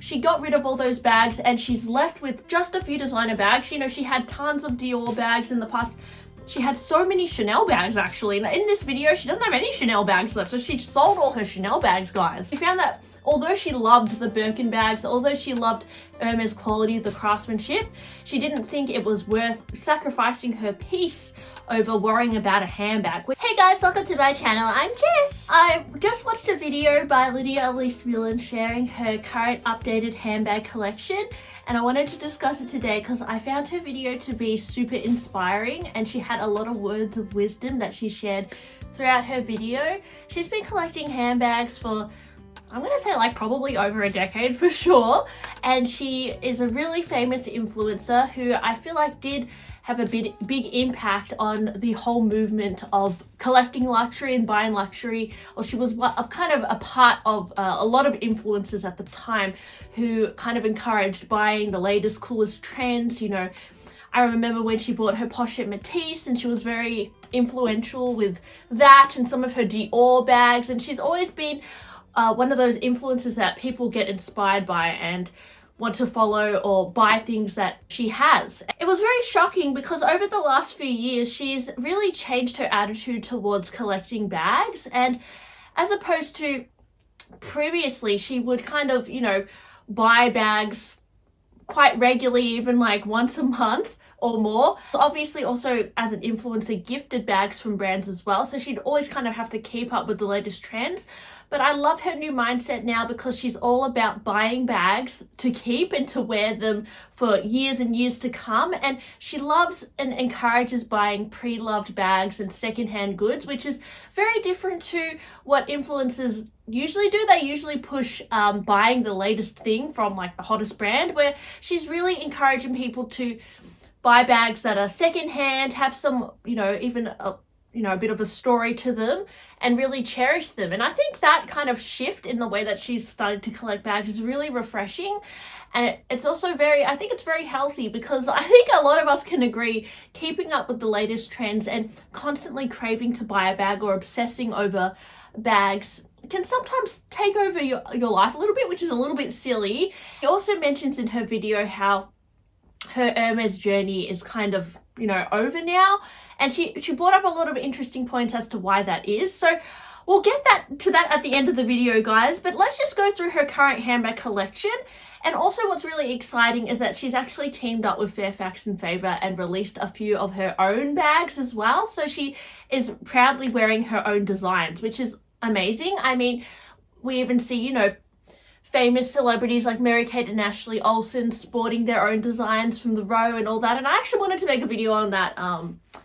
she got rid of all those bags and she's left with just a few designer bags. You know, she had tons of Dior bags in the past. She had so many Chanel bags, actually. In this video, she doesn't have any Chanel bags left, so she sold all her Chanel bags, guys. She found that although she loved the Birkin bags, although she loved Hermes quality, the craftsmanship, she didn't think it was worth sacrificing her peace over worrying about a handbag. Hey guys, welcome to my channel. I'm Jess. I just watched a video by Lydia, Ellis, Millen sharing her current updated handbag collection, and I wanted to discuss it today because I found her video to be super inspiring and she had a lot of words of wisdom that she shared throughout her video. She's been collecting handbags for, I'm gonna say, like probably over a decade for sure, and she is a really famous influencer who I feel like did have a big impact on the whole movement of collecting luxury and buying luxury, or she was kind of a part of a lot of influencers at the time who kind of encouraged buying the latest coolest trends. You know, I remember when she bought her Pochette Matisse and she was very influential with that and some of her Dior bags, and she's always been one of those influencers that people get inspired by and want to follow or buy things that she has. It was very shocking because over the last few years, she's really changed her attitude towards collecting bags, and as opposed to previously, she would kind of, you know, buy bags quite regularly, even like once a month or more. Obviously also as an influencer gifted bags from brands as well, so she'd always kind of have to keep up with the latest trends. But I love her new mindset now because she's all about buying bags to keep and to wear them for years and years to come, and she loves and encourages buying pre-loved bags and secondhand goods, which is very different to what influencers usually do. They usually push buying the latest thing from like the hottest brand, where she's really encouraging people to buy bags that are secondhand, have some, you know, even a bit of a story to them, and really cherish them. And I think that kind of shift in the way that she's started to collect bags is really refreshing, and it's also I think it's very healthy, because I think a lot of us can agree keeping up with the latest trends and constantly craving to buy a bag or obsessing over bags can sometimes take over your life a little bit, which is a little bit silly. She also mentions in her video how her Hermes journey is kind of, you know, over now, and she brought up a lot of interesting points as to why that is. So we'll get to that at the end of the video, guys, but let's just go through her current handbag collection. And also what's really exciting is that she's actually teamed up with Fairfax and Favor and released a few of her own bags as well. So she is proudly wearing her own designs, which is amazing. I mean, we even see, you know, famous celebrities like Mary-Kate and Ashley Olsen sporting their own designs from the row and all that. And I actually wanted to make a video on that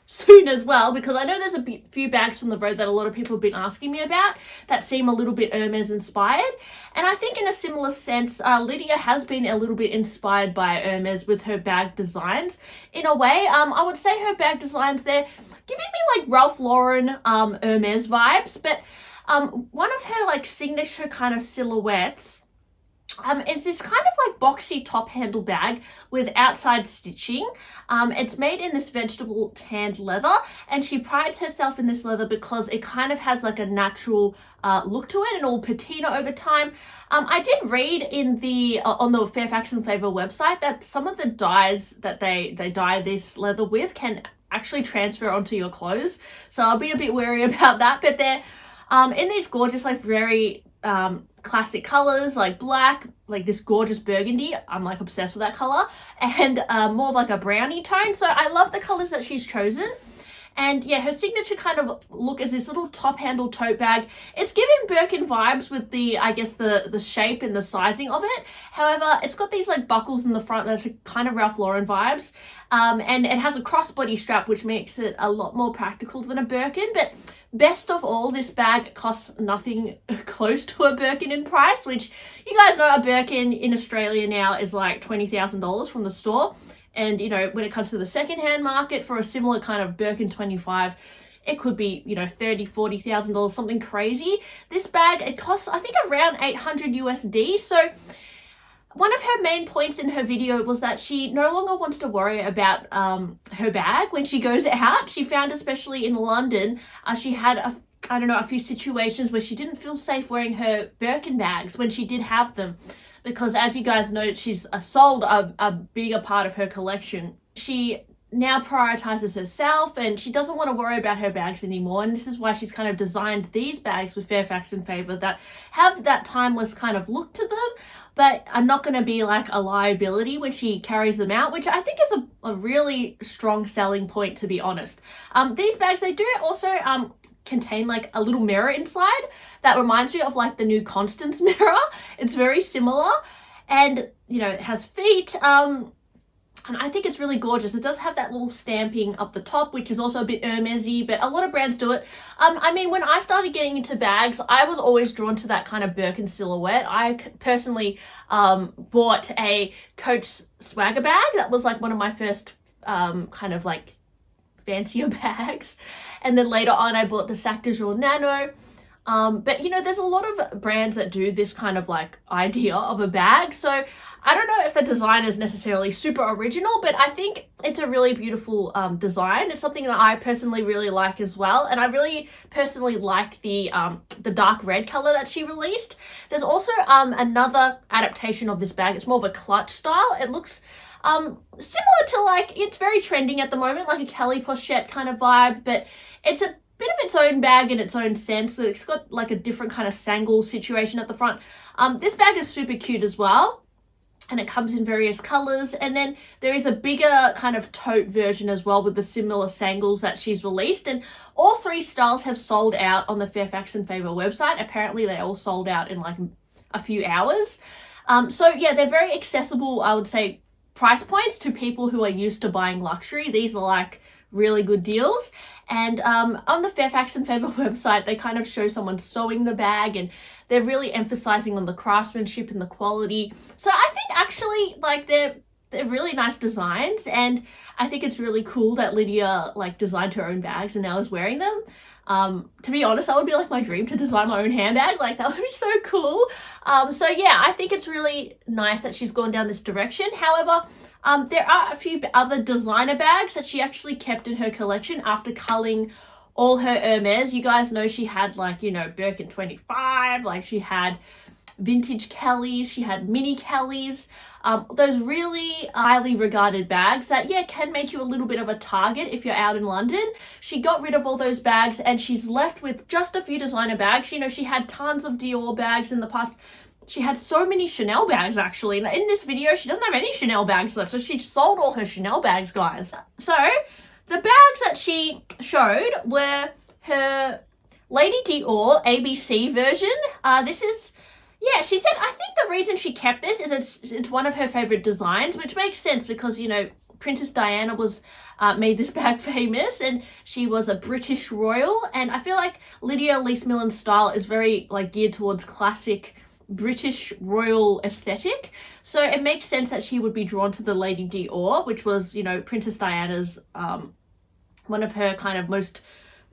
soon as well, because I know there's a few bags from the road that a lot of people have been asking me about that seem a little bit Hermes inspired. And I think in a similar sense, Lydia has been a little bit inspired by Hermes with her bag designs. In a way, I would say her bag designs, they're giving me like Ralph Lauren Hermes vibes, but one of her like signature kind of silhouettes is this kind of like boxy top handle bag with outside stitching. It's made in this vegetable tanned leather, and she prides herself in this leather because it kind of has like a natural look to it and all patina over time. I did read in the on the Fairfax and Favor website that some of the dyes that they dye this leather with can actually transfer onto your clothes, so I'll be a bit wary about that. But they're in these gorgeous, like very classic colors, like black, like this gorgeous burgundy. I'm like obsessed with that color, and more of like a brownie tone. So I love the colors that she's chosen. And yeah, her signature kind of look is this little top handle tote bag. It's giving Birkin vibes with the, I guess, the shape and the sizing of it. However, it's got these like buckles in the front that are kind of Ralph Lauren vibes. And it has a crossbody strap, which makes it a lot more practical than a Birkin. But best of all, this bag costs nothing close to a Birkin in price, which you guys know a Birkin in Australia now is like $20,000 from the store. And, you know, when it comes to the secondhand market for a similar kind of Birkin 25, it could be, you know, $30,000, $40,000, something crazy. This bag, it costs, I think, around 800 USD. So one of her main points in her video was that she no longer wants to worry about her bag when she goes out. She found, especially in London, she had a few situations where she didn't feel safe wearing her Birkin bags when she did have them, because as you guys know, she's sold a bigger part of her collection. She now prioritizes herself and she doesn't want to worry about her bags anymore, and this is why she's kind of designed these bags with Fairfax and Favor that have that timeless kind of look to them, but are not going to be like a liability when she carries them out, which I think is a really strong selling point, to be honest. These bags, they do also contain like a little mirror inside that reminds me of like the new Constance mirror. It's very similar, and you know, it has feet, and I think it's really gorgeous. It does have that little stamping up the top, which is also a bit Hermes-y, but a lot of brands do it. I mean, when I started getting into bags, I was always drawn to that kind of Birkin silhouette. I personally bought a Coach Swagger bag. That was like one of my first kind of like fancier bags. And then later on, I bought the Sac de Jour Nano. But you know, there's a lot of brands that do this kind of like idea of a bag. So I don't know if the design is necessarily super original, but I think it's a really beautiful design. It's something that I personally really like as well. And I really personally like the dark red color that she released. There's also another adaptation of this bag. It's more of a clutch style. It looks similar to like, it's very trending at the moment, like a Kelly Pochette kind of vibe, but it's a bit of its own bag in its own sense. So it's got like a different kind of sangle situation at the front. This bag is super cute as well, and it comes in various colors. And then there is a bigger kind of tote version as well with the similar sangles that she's released, and all three styles have sold out on the Fairfax and Favor website. Apparently they all sold out in like a few hours. So yeah, they're very accessible, I would say, price points to people who are used to buying luxury. These are like really good deals. And on the Fairfax and Favor website, they kind of show someone sewing the bag, and they're really emphasizing on the craftsmanship and the quality. So I think actually like they're really nice designs, and I think it's really cool that Lydia like designed her own bags and now is wearing them. To be honest, that would be like my dream, to design my own handbag. Like that would be so cool. So yeah, I think it's really nice that she's gone down this direction. However, there are a few other designer bags that she actually kept in her collection after culling all her Hermes. You guys know she had like, you know, Birkin 25, like she had vintage Kellys, she had mini Kellys, those really highly regarded bags that, yeah, can make you a little bit of a target if you're out in London. She got rid of all those bags and she's left with just a few designer bags. You know, she had tons of Dior bags in the past. She had so many Chanel bags, actually. In this video, she doesn't have any Chanel bags left, so she sold all her Chanel bags, guys. So the bags that she showed were her Lady Dior ABC version. This is, yeah, she said, I think the reason she kept this is it's one of her favorite designs, which makes sense because, you know, Princess Diana was made this bag famous, and she was a British royal, and I feel like Lydia Millen's style is very like geared towards classic British royal aesthetic. So it makes sense that she would be drawn to the Lady Dior, which was, you know, Princess Diana's one of her kind of most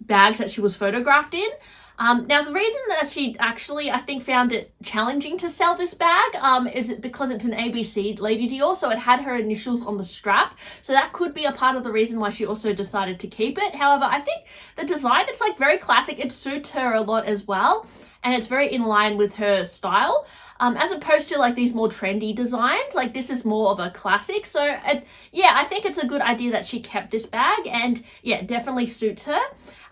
bags that she was photographed in. Now, the reason that she actually, I think, found it challenging to sell this bag is because it's an ABC Lady Dior, so it had her initials on the strap. So that could be a part of the reason why she also decided to keep it. However, I think the design, it's like very classic. It suits her a lot as well, and it's very in line with her style. As opposed to like these more trendy designs, like this is more of a classic. So yeah, I think it's a good idea that she kept this bag, and yeah, it definitely suits her.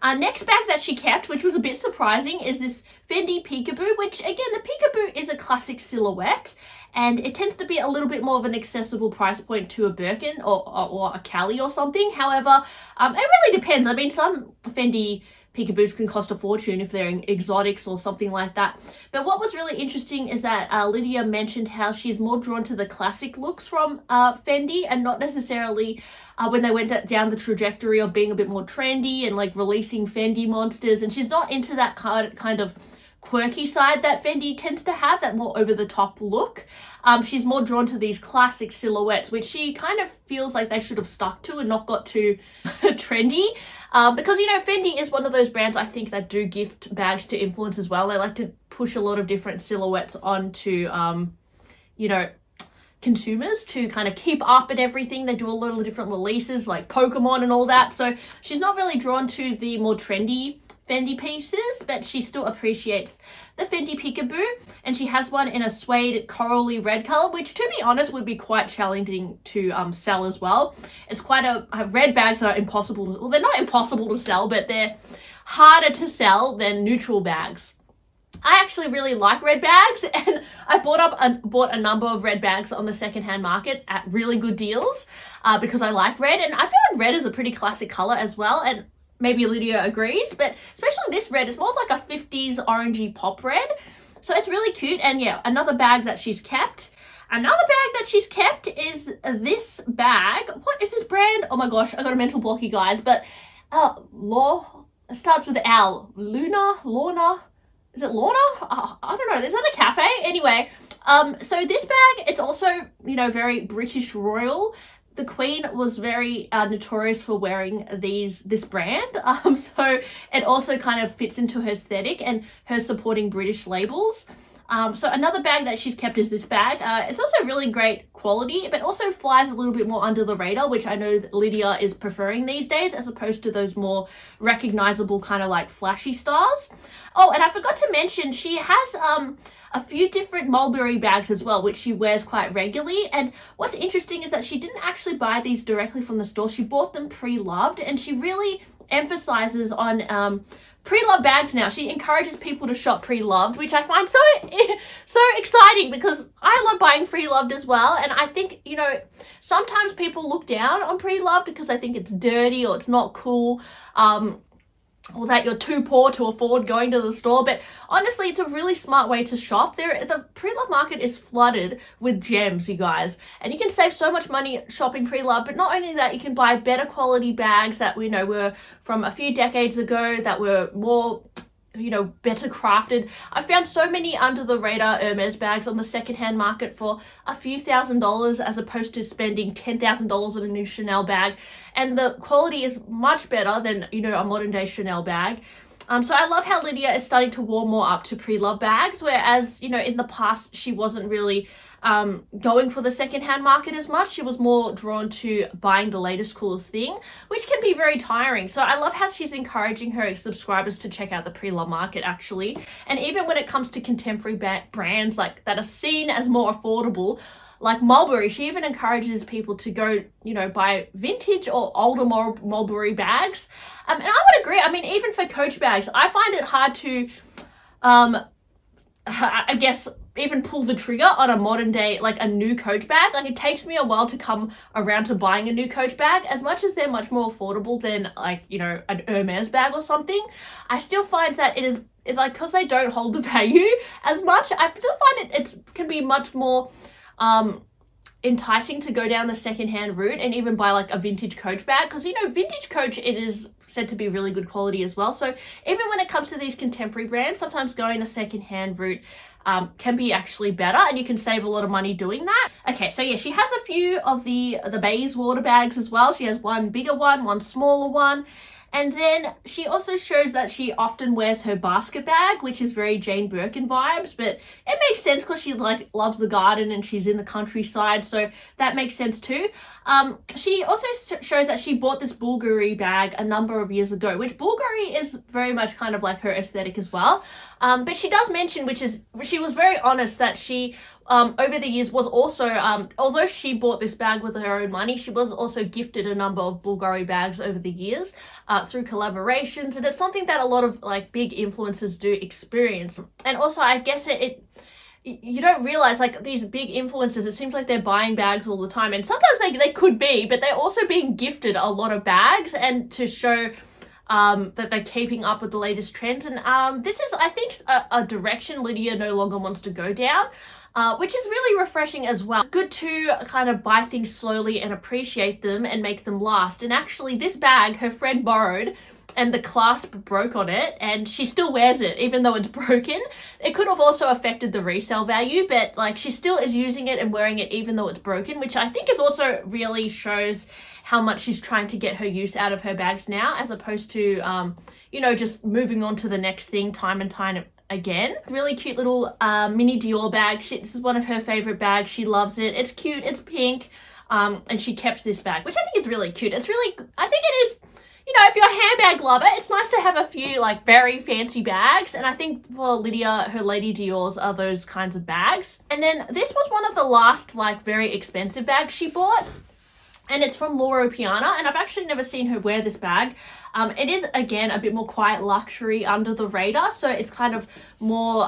Next bag that she kept, which was a bit surprising, is this Fendi Peekaboo, which again, the Peekaboo is a classic silhouette, and it tends to be a little bit more of an accessible price point to a Birkin or a Cali or something. However, it really depends. I mean, some Fendi Peekaboos can cost a fortune if they're in exotics or something like that. But what was really interesting is that Lydia mentioned how she's more drawn to the classic looks from Fendi, and not necessarily when they went down the trajectory of being a bit more trendy and like releasing Fendi monsters. And she's not into that kind of quirky side that Fendi tends to have, that more over-the-top look. She's more drawn to these classic silhouettes, which she kind of feels like they should have stuck to and not got too trendy. Because, you know, Fendi is one of those brands, I think, that do gift bags to influence as well. They like to push a lot of different silhouettes onto, you know, consumers to kind of keep up and everything. They do a lot of different releases like Pokemon and all that. So she's not really drawn to the more trendy Fendi pieces, but she still appreciates the Fendi peekaboo, and she has one in a suede corally red color, which to be honest would be quite challenging to sell as well. It's quite red bags are impossible to, well, they're not impossible to sell, but they're harder to sell than neutral bags. I actually really like red bags, and I bought a number of red bags on the secondhand market at really good deals because I like red, and I feel like red is a pretty classic color as well, and maybe Lydia agrees, but especially this red, it's more of like a 50s orangey pop red, so it's really cute. And yeah, another bag that she's kept. Another bag that she's kept is this bag. What is this brand? Oh my gosh, I got a mental block, you guys, but it starts with L. Lorna. Is it Lorna? I don't know. Is that a cafe? Anyway, so this bag, it's also, you know, very British royal. The Queen was very notorious for wearing this brand. So it also kind of fits into her aesthetic and her supporting British labels. So another bag that she's kept is this bag. It's also really great quality, but also flies a little bit more under the radar, which I know that Lydia is preferring these days, as opposed to those more recognizable kind of like flashy styles. Oh, and I forgot to mention, she has a few different Mulberry bags as well, which she wears quite regularly. And what's interesting is that she didn't actually buy these directly from the store. She bought them pre-loved, and she really emphasizes on pre-loved bags now. She encourages people to shop pre-loved, which I find so exciting, because I love buying pre-loved as well. And I think, you know, sometimes people look down on pre-loved because they think it's dirty or it's not cool, or that you're too poor to afford going to the store. But honestly, it's a really smart way to shop. The pre-loved market is flooded with gems, you guys, and you can save so much money shopping pre-loved. But not only that, you can buy better quality bags that we know were from a few decades ago, that were more, you know, better crafted. I found so many under the radar Hermes bags on the secondhand market for a few $1,000s, as opposed to spending $10,000 on a new Chanel bag. And the quality is much better than, you know, a modern day Chanel bag. So I love how Lydia is starting to warm more up to pre-loved bags, whereas, you know, in the past, she wasn't really going for the secondhand market as much. She was more drawn to buying the latest, coolest thing, which can be very tiring. So I love how she's encouraging her subscribers to check out the pre-loved market, actually. And even when it comes to contemporary brands like that are seen as more affordable, like Mulberry, she even encourages people to go, you know, buy vintage or older Mulberry bags. And I would agree. I mean, even for Coach bags, I find it hard to, I guess, even pull the trigger on a modern day, like a new Coach bag. Like, it takes me a while to come around to buying a new Coach bag. As much as they're much more affordable than, like, you know, an Hermes bag or something, I still find that it is, like, because they don't hold the value as much, I still find it can be much more enticing to go down the secondhand route and even buy like a vintage Coach bag, because, you know, vintage Coach, it is said to be really good quality as well. So even when it comes to these contemporary brands, sometimes going a secondhand route can be actually better, and you can save a lot of money doing that. Okay, so yeah, she has a few of the Bayswater bags as well. She has one bigger one smaller one. And then she also shows that she often wears her basket bag, which is very Jane Birkin vibes, but it makes sense because she like loves the garden and she's in the countryside, so that makes sense too. She also shows that she bought this Bulgari bag a number of years ago, which Bulgari is very much kind of like her aesthetic as well. But she does mention, which is, she was very honest, that she over the years was also, although she bought this bag with her own money, she was also gifted a number of Bulgari bags over the years through collaborations, and it's something that a lot of like big influencers do experience. And also, I guess you don't realize, like, these big influencers, it seems like they're buying bags all the time, and sometimes they could be, but they're also being gifted a lot of bags, and to show that they're keeping up with the latest trends. And this is, I think, a direction Lydia no longer wants to go down, which is really refreshing as well. Good to kind of buy things slowly and appreciate them and make them last. And actually, this bag, her friend borrowed, and the clasp broke on it, and she still wears it even though it's broken. It could have also affected the resale value, but like, she still is using it and wearing it even though it's broken, which I think is also really shows how much she's trying to get her use out of her bags now, as opposed to you know, just moving on to the next thing time and time again. Really cute little mini Dior bag. This is one of her favorite bags. She loves it. It's cute, it's pink, and she kept this bag, which I think is really cute. It's really, I think it is, you know, if you're a handbag lover, it's nice to have a few like very fancy bags. And I think for Lydia, her Lady Dior's are those kinds of bags. And then this was one of the last like very expensive bags she bought. And it's from Loro Piana, and I've actually never seen her wear this bag. It is, again, a bit more quiet luxury under the radar, so it's kind of more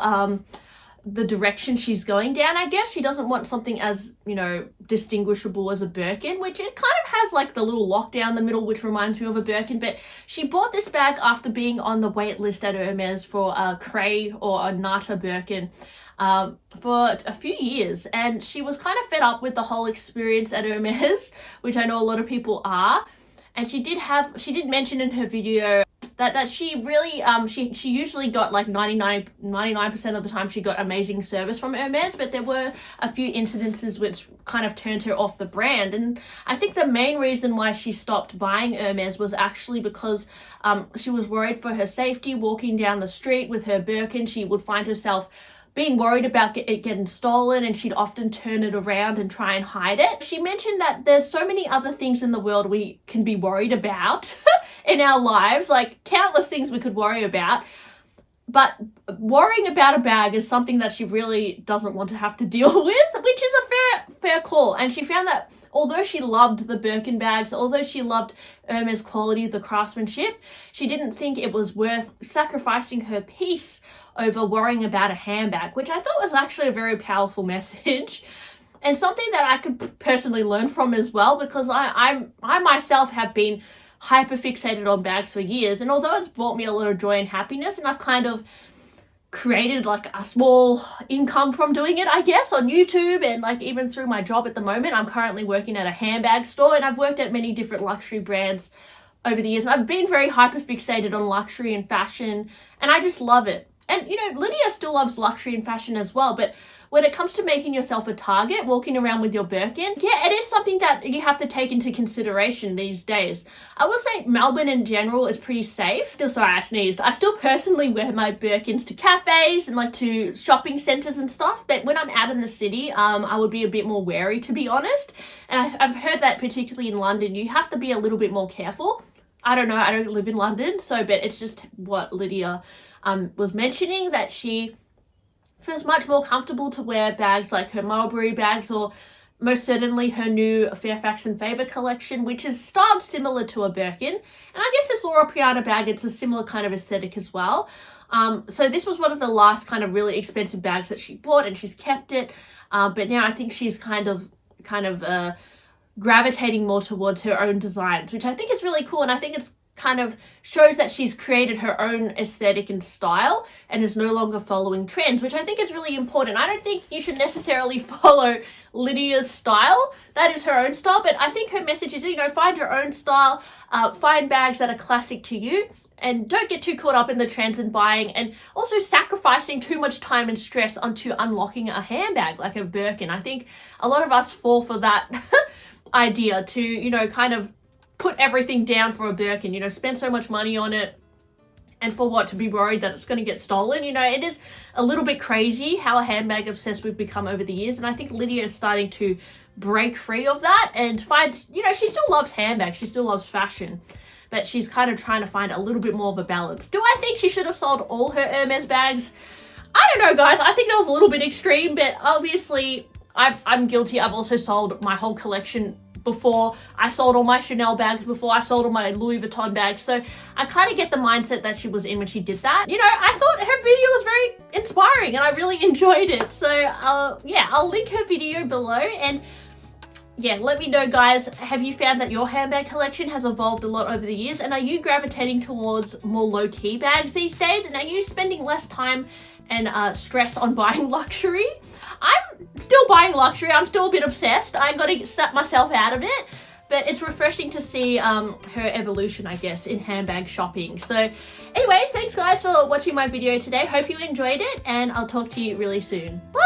the direction she's going down, I guess. She doesn't want something as, you know, distinguishable as a Birkin, which it kind of has like the little lock down the middle, which reminds me of a Birkin. But she bought this bag after being on the wait list at Hermes for a Cray or a Nata Birkin for a few years, and she was kind of fed up with the whole experience at Hermes, which I know a lot of people are. And she did mention in her video that she really she usually got like 99% of the time she got amazing service from Hermes, but there were a few incidences which kind of turned her off the brand. And I think the main reason why she stopped buying Hermes was actually because she was worried for her safety walking down the street with her Birkin. She would find herself being worried about it getting stolen, and she'd often turn it around and try and hide it. She mentioned that there's so many other things in the world we can be worried about in our lives, like countless things we could worry about. But worrying about a bag is something that she really doesn't want to have to deal with, which is a fair call. And she found that although she loved the Birkin bags, although she loved Hermes quality, the craftsmanship, she didn't think it was worth sacrificing her peace over worrying about a handbag, which I thought was actually a very powerful message. And something that I could personally learn from as well, because I myself have been hyper fixated on bags for years, and although it's brought me a lot of joy and happiness, and I've kind of created like a small income from doing it, I guess, on YouTube, and like even through my job at the moment. I'm currently working at a handbag store, and I've worked at many different luxury brands over the years, and I've been very hyper fixated on luxury and fashion, and I just love it. And you know, Lydia still loves luxury and fashion as well, but when it comes to making yourself a target, walking around with your Birkin, yeah, it is something that you have to take into consideration these days. I will say Melbourne in general is pretty safe. Sorry, I sneezed. I still personally wear my Birkins to cafes and like to shopping centres and stuff, but when I'm out in the city, I would be a bit more wary, to be honest. And I've heard that particularly in London, you have to be a little bit more careful. I don't know, I don't live in London, but it's just what Lydia was mentioning, that she feels much more comfortable to wear bags like her Mulberry bags, or most certainly her new Fairfax and Favor collection, which is styled similar to a Birkin. And I guess this Loro Piana bag, it's a similar kind of aesthetic as well. So this was one of the last kind of really expensive bags that she bought, and she's kept it. But now I think she's kind of gravitating more towards her own designs, which I think is really cool. And I think it's kind of shows that she's created her own aesthetic and style and is no longer following trends, which I think is really important. I don't think you should necessarily follow Lydia's style. That is her own style, but I think her message is, you know, find your own style, find bags that are classic to you, and don't get too caught up in the trends and buying, and also sacrificing too much time and stress onto unlocking a handbag like a Birkin. I think a lot of us fall for that idea to, you know, kind of put everything down for a Birkin, you know, spend so much money on it, and for what? To be worried that it's going to get stolen. You know, it is a little bit crazy how a handbag obsessed we've become over the years, and I think Lydia is starting to break free of that and find, you know, she still loves handbags, she still loves fashion, but she's kind of trying to find a little bit more of a balance. Do I think she should have sold all her Hermes bags? I don't know, guys. I think that was a little bit extreme, but obviously I'm guilty. I've also sold my whole collection before. I sold all my Chanel bags before. I sold all my Louis Vuitton bags. So I kind of get the mindset that she was in when she did that. You know, I thought her video was very inspiring and I really enjoyed it. So yeah, I'll link her video below, and yeah, let me know, guys, have you found that your handbag collection has evolved a lot over the years, and are you gravitating towards more low-key bags these days, and are you spending less time and stress on buying luxury? I'm still buying luxury. I'm still a bit obsessed. I gotta snap myself out of it, but it's refreshing to see her evolution, I guess, in handbag shopping. So anyways, thanks guys for watching my video today. Hope you enjoyed it, and I'll talk to you really soon. Bye.